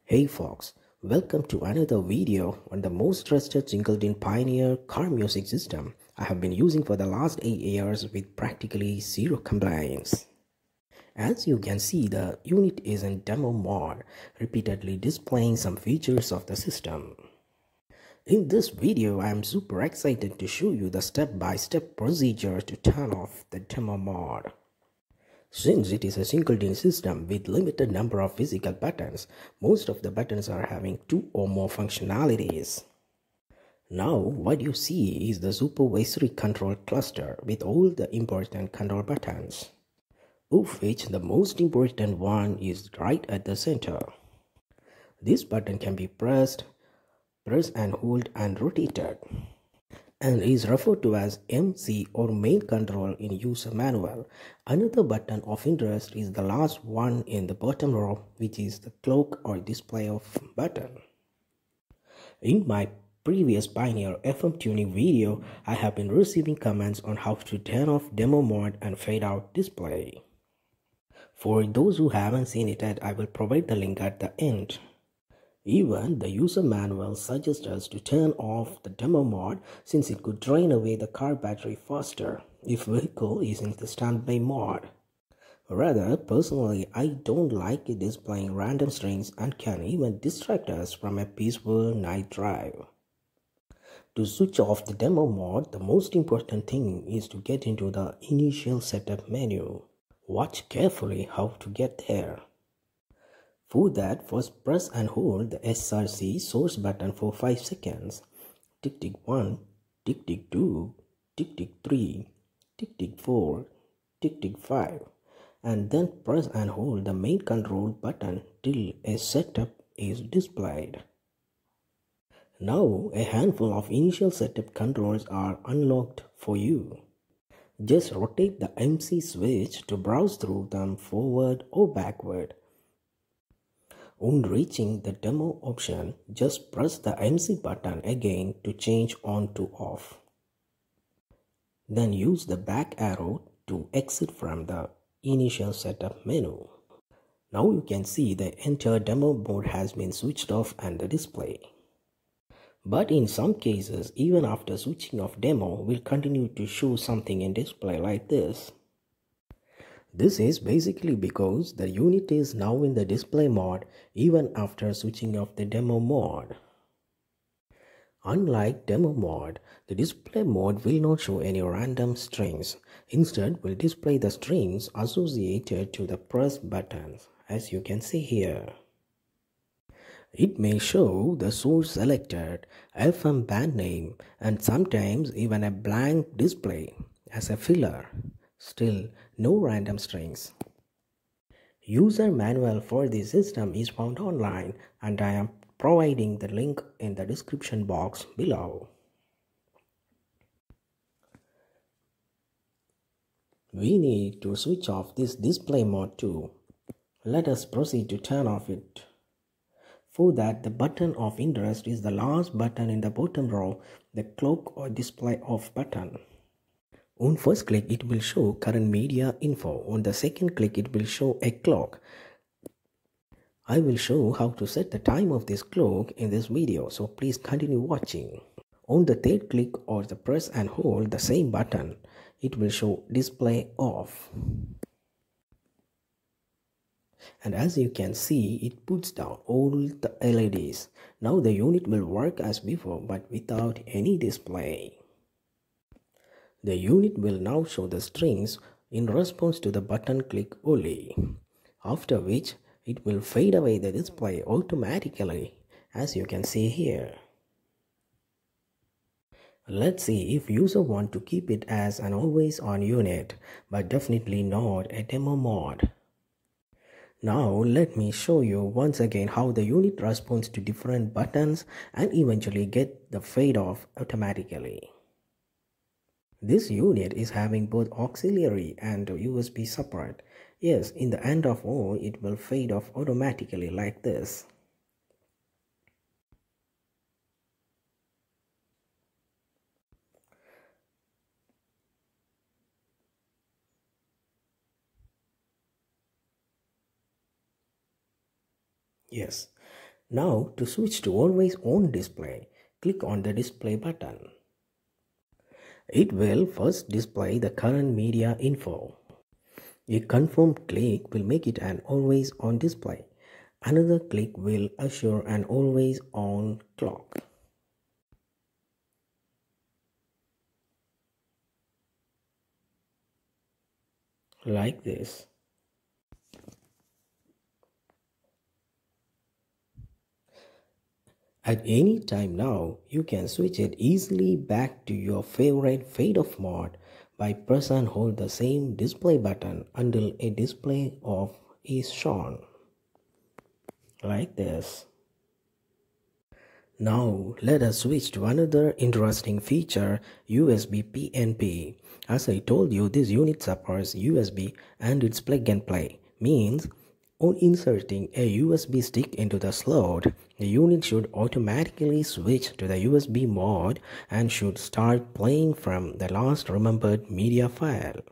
Hey folks, welcome to another video on the most trusted single-in Pioneer car music system I have been using for the last 8 years with practically zero complaints. As you can see, the unit is in demo mode, repeatedly displaying some features of the system. In this video, I am super excited to show you the step-by-step procedure to turn off the demo mode. Since it is a single-in system with limited number of physical buttons, most of the buttons are having 2 or more functionalities. Now, what you see is the supervisory control cluster with all the important control buttons, of which the most important one is right at the center. This button can be pressed and hold and rotated, and is referred to as MC or main control in user manual. Another button of interest is the last one in the bottom row, which is the clock or display off button. In my previous Pioneer FM tuning video, I have been receiving comments on how to turn off demo mode and fade out display. For those who haven't seen it yet, I will provide the link at the end. Even the user manual suggests us to turn off the demo mode since it could drain away the car battery faster if vehicle is in the standby mode. Rather, personally, I don't like it displaying random strings and can even distract us from a peaceful night drive. To switch off the demo mode, the most important thing is to get into the initial setup menu. Watch carefully how to get there. For that, first press and hold the SRC source button for 5 seconds. Tick tick 1, tick tick 2, tick tick 3, tick tick 4, tick tick 5, and then press and hold the main control button till a setup is displayed. Now a handful of initial setup controls are unlocked for you. Just rotate the MC switch to browse through them forward or backward. On reaching the demo option, just press the MC button again to change on to off. Then use the back arrow to exit from the initial setup menu. Now you can see the entire demo mode has been switched off and the display. But in some cases, even after switching off demo, will continue to show something in display like this. This is basically because the unit is now in the display mode even after switching off the demo mode. Unlike demo mode, the display mode will not show any random strings. Instead, will display the strings associated to the press buttons, as you can see here. It may show the source selected, FM band name, and sometimes even a blank display as a filler. Still, no random strings. User manual for this system is found online, and I am providing the link in the description box below. We need to switch off this display mode too. Let us proceed to turn off it. For that, the button of interest is the last button in the bottom row, the clock or display off button. On first click, it will show current media info. On the second click, it will show a clock. I will show how to set the time of this clock in this video, so please continue watching. On the third click or the press and hold the same button, it will show display off. And as you can see, it puts down all the LEDs. Now the unit will work as before but without any display. The unit will now show the strings in response to the button click only, after which it will fade away the display automatically, as you can see here. Let's see if user want to keep it as an always on unit, but definitely not a demo mode. Now let me show you once again how the unit responds to different buttons and eventually get the fade off automatically. This unit is having both auxiliary and USB support. Yes, in the end of all, it will fade off automatically like this. Yes, Now to switch to always on display, click on the display button. It will first display the current media info. A confirmed click will make it an always on display. Another click will assure an always on clock. Like this. At any time now, you can switch it easily back to your favorite fade off mode by press and hold the same display button until a display off is shown. Like this. Now let us switch to another interesting feature, USB-PNP. As I told you, this unit supports USB and its plug and play. Means on inserting a USB stick into the slot, the unit should automatically switch to the USB mode and should start playing from the last remembered media file.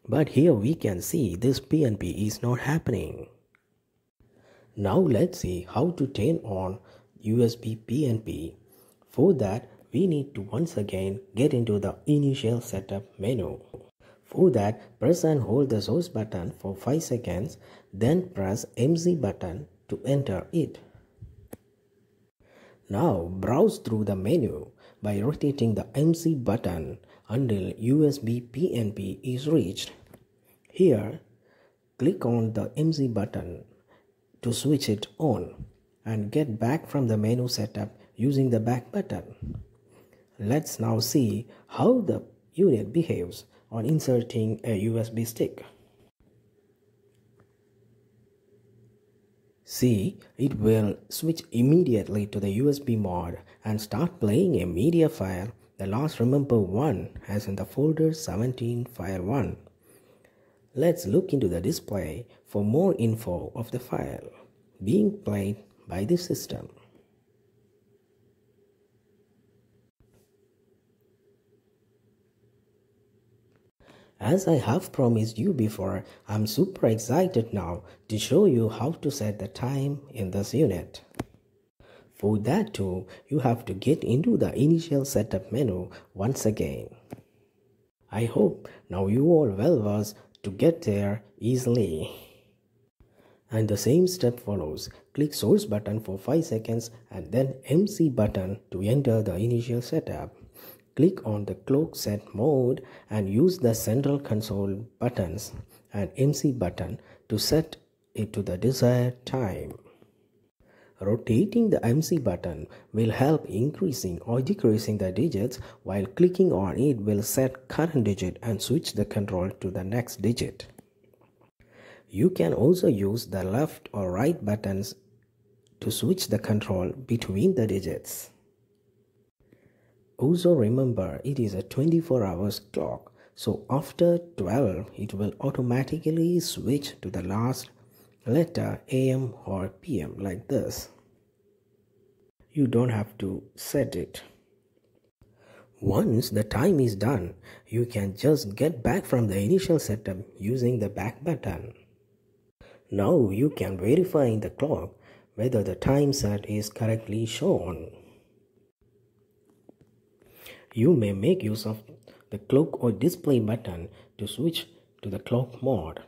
But here we can see this PNP is not happening. Now let's see how to turn on USB-PNP. For that, we need to once again get into the initial setup menu. For that, press and hold the source button for 5 seconds, then press MC button to enter it. Now browse through the menu by rotating the MC button until USB-PNP is reached. Here, click on the MC button to switch it on and get back from the menu setup using the back button. Let's now see how the unit behaves on inserting a USB stick. See, it will switch immediately to the USB mode and start playing a media file, the last remember one as in the folder 17 file 1. Let's look into the display for more info of the file being played by the system. As I have promised you before, I'm super excited now to show you how to set the time in this unit. For that too, you have to get into the initial setup menu once again. I hope now you all well versed to get there easily. And the same step follows. Click source button for 5 seconds and then MC button to enter the initial setup. Click on the clock set mode and use the central console buttons and MC button to set it to the desired time. Rotating the MC button will help increasing or decreasing the digits, while clicking on it will set current digit and switch the control to the next digit. You can also use the left or right buttons to switch the control between the digits. Also remember, it is a 24 hours clock, so after 12 it will automatically switch to the last letter AM or PM like this. You don't have to set it. Once the time is done, you can just get back from the initial setup using the back button. Now you can verify in the clock whether the time set is correctly shown. You may make use of the clock or display button to switch to the clock mode.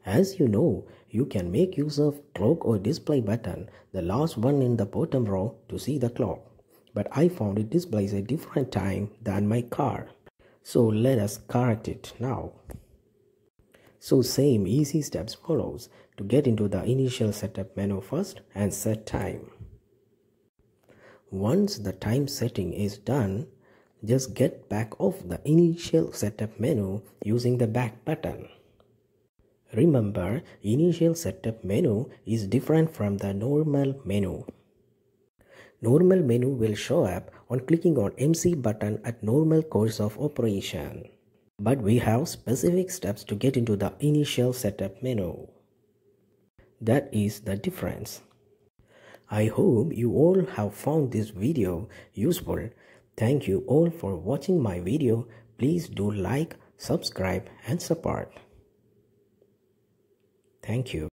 As you know, you can make use of clock or display button, the last one in the bottom row, to see the clock. But I found it displays a different time than my car. So let us correct it now. So same easy steps follows to get into the initial setup menu first and set time. Once the time setting is done, just get back off the initial setup menu using the back button. Remember, initial setup menu is different from the normal menu. Normal menu will show up on clicking on MC button at normal course of operation. But we have specific steps to get into the initial setup menu. That is the difference. I hope you all have found this video useful. Thank you all for watching my video. Please do like, subscribe and support. Thank you.